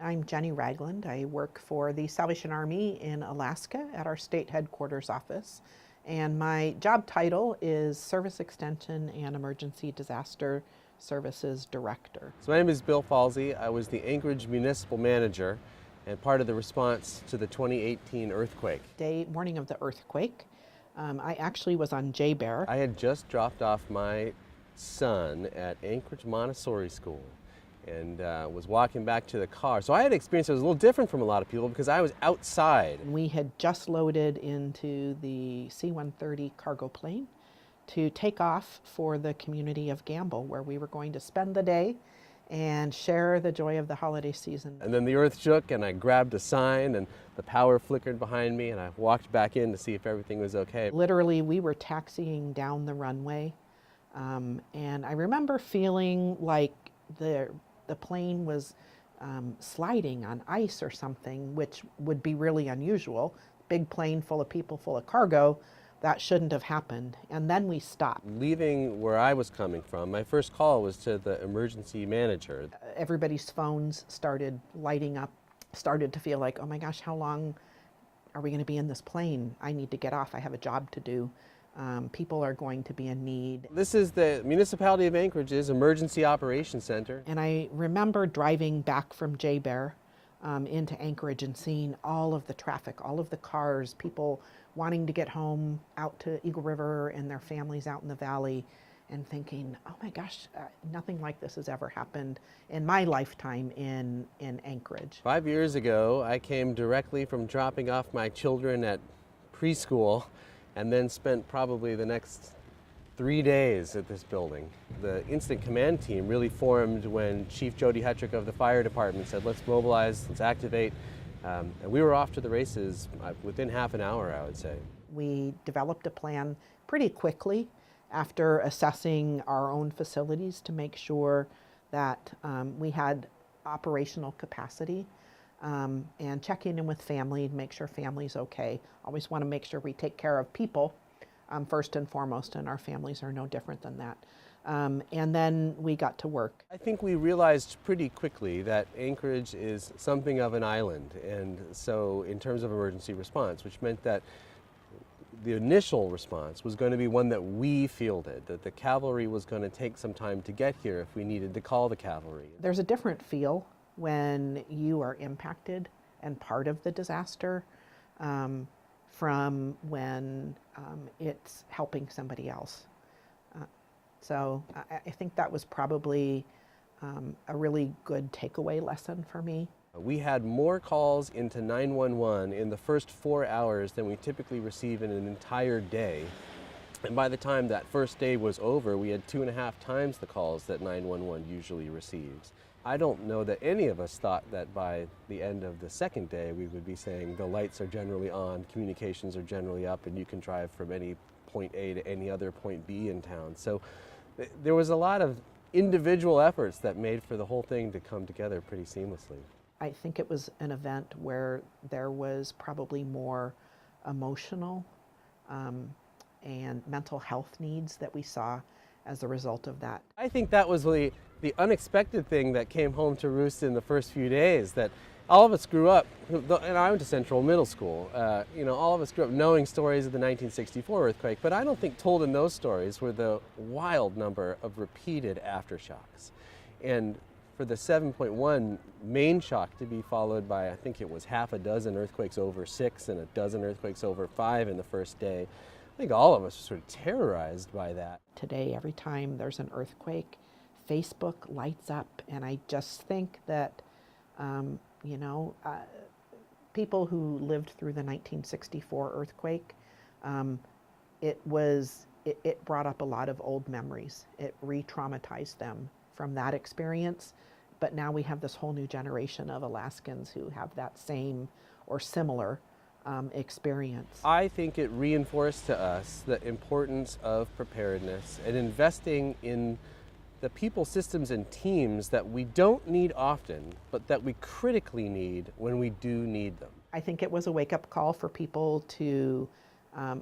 I'm Jenny Ragland. I work for the Salvation Army in Alaska at our state headquarters office. And my job title is Service Extension and Emergency Disaster Services Director. So my name is Bill Falsey. I was the Anchorage Municipal Manager and part of the response to the 2018 earthquake. Morning of the earthquake, I actually was on J-Bear. I had just dropped off my son at Anchorage Montessori School and was walking back to the car. So I had an experience that was a little different from a lot of people because I was outside. We had just loaded into the C-130 cargo plane to take off for the community of Gamble, where we were going to spend the day and share the joy of the holiday season. And then the earth shook and I grabbed a sign and the power flickered behind me and I walked back in to see if everything was okay. Literally, we were taxiing down the runway, and I remember feeling like the plane was sliding on ice or something, which would be really unusual. Big plane full of people, full of cargo. That shouldn't have happened. And then we stopped. Leaving where I was coming from, my first call was to the emergency manager. Everybody's phones started lighting up, started to feel like, oh my gosh, how long are we going to be in this plane? I need to get off. I have a job to do. People are going to be in need. This is the Municipality of Anchorage's Emergency Operations Center. And I remember driving back from J-Bear into Anchorage and seeing all of the traffic, all of the cars, people wanting to get home out to Eagle River and their families out in the valley, and thinking, oh my gosh, nothing like this has ever happened in my lifetime in Anchorage. 5 years ago, I came directly from dropping off my children at preschool and then spent probably the next 3 days at this building. The incident command team really formed when Chief Jody Hetrick of the fire department said, let's mobilize, let's activate. And we were off to the races within half an hour, I would say. We developed a plan pretty quickly after assessing our own facilities to make sure that we had operational capacity, and checking in with family to make sure family's okay. Always want to make sure we take care of people first and foremost, and our families are no different than that. And then we got to work. I think we realized pretty quickly that Anchorage is something of an island, and so in terms of emergency response, which meant that the initial response was going to be one that we fielded, that the cavalry was going to take some time to get here if we needed to call the cavalry. There's a different feel when you are impacted and part of the disaster from when it's helping somebody else. So I think that was probably a really good takeaway lesson for me. We had more calls into 911 in the first 4 hours than we typically receive in an entire day. And by the time that first day was over, we had 2.5 times the calls that 911 usually receives. I don't know that any of us thought that by the end of the second day we would be saying the lights are generally on, communications are generally up, and you can drive from any point A to any other point B in town. So there was a lot of individual efforts that made for the whole thing to come together pretty seamlessly. I think it was an event where there was probably more emotional and mental health needs that we saw as a result of that. I think that was the unexpected thing that came home to roost in the first few days, that all of us grew up, and I went to Central Middle School, all of us grew up knowing stories of the 1964 earthquake, but I don't think told in those stories were the wild number of repeated aftershocks. And for the 7.1 main shock to be followed by, I think it was half a dozen earthquakes over 6 and a dozen earthquakes over 5 in the first day, I think all of us were sort of terrorized by that. Today, every time there's an earthquake, Facebook lights up, and I just think that people who lived through the 1964 earthquake, it brought up a lot of old memories. It re-traumatized them from that experience, but now we have this whole new generation of Alaskans who have that same or similar experience. I think it reinforced to us the importance of preparedness and investing in the people, systems, and teams that we don't need often, but that we critically need when we do need them. I think it was a wake-up call for people to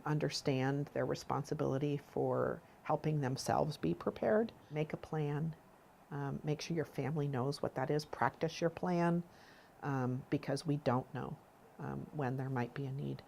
understand their responsibility for helping themselves be prepared. Make a plan, make sure your family knows what that is, practice your plan, because we don't know when there might be a need.